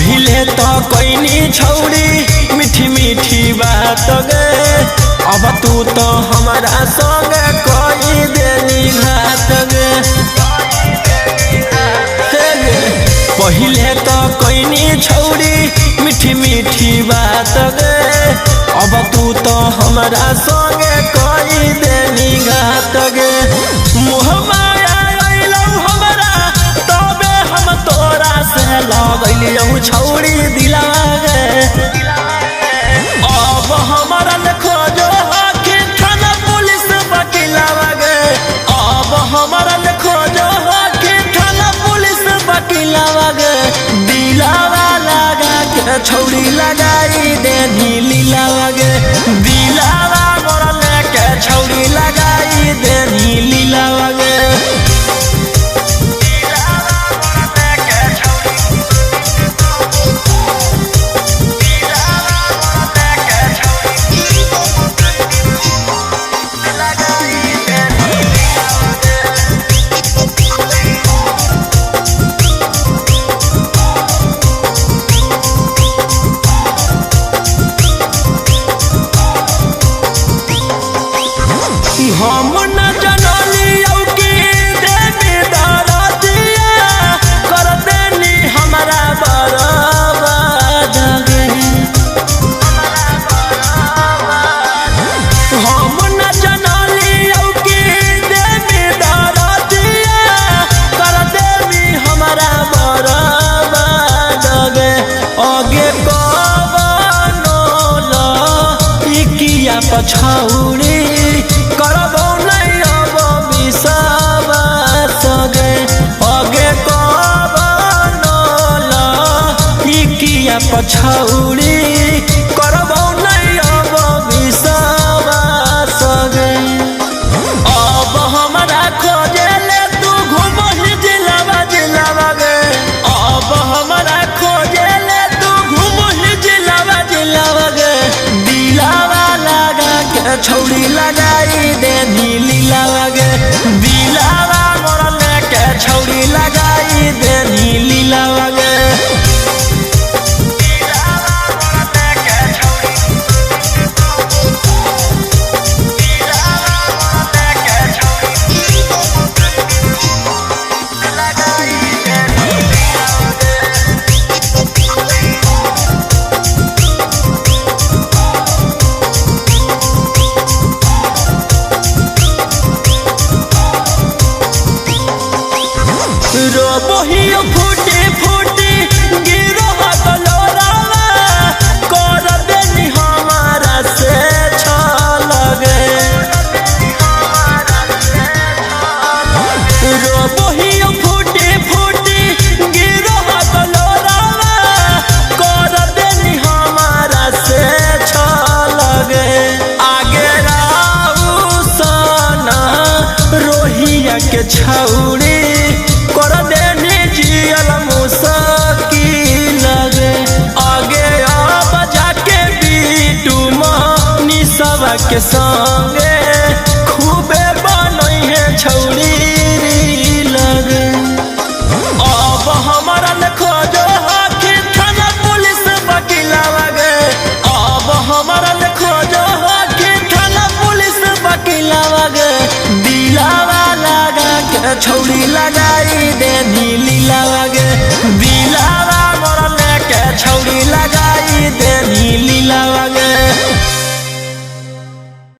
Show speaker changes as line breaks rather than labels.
पहिले तो कोइनी छौड़ी मीठी मीठी बात गे, अब तू तो हमारा संग कोई देनी घात गे। पहिले तो कोइनी छौड़ी मीठी मीठी बात गे, अब तू तो हमारा संग कोई देनी घात गे। मुँह माया अइलौ हमरा तबे हम तोरा से लगलियौ छौड़ी दिलावा गे। अब हमारा खोजो हकी थाना पुलिस वकीलावा गे, अब हमारा खोजो हकी थाना पुलिस वकीलावा गे। दिलावा लगा के छौड़ी लगाई देनी लीलावा गे, दिलावा मोरा लेके छौड़ी लगाई देनी लीलावा गे। हम न जनलियौ कि देवी दरदिया कर देनी हमारा बर्बाद गे। हम न जनलियौ कि देवी दरदिया कर देनी हमारा बर्बाद गे। आगे कवनो लइकिया पछौड़ी करबो नहीं अब विश्वास गे। आगे कवनो लइकिया पछौड़ी करबो नहीं अब विश्वास गे। अब हमरा खोजेले तू घुमही जिलावा जिलावा गे, अब हमरा खोजेले तू घुमही जिलावा जिलावा गे। दिलावा लगा के छौड़ी लगाई देनी लीलावा गे, दिलावा मोरा लेके छौड़ी लगाई देनी लीलावा गे। रोबोहियो फूटी फूटी गिरो हकलोरावा कर देनी हमारा से छल गे। रोबोहियो फूटी फूटी गिरो हकलोरावा कर देनी हमारा से छल गे। आगे राऊ सना रोहिया के छौड़ी कर देनी जियल मुश्किल गे। आगे अब जाके बीटू मनी सब के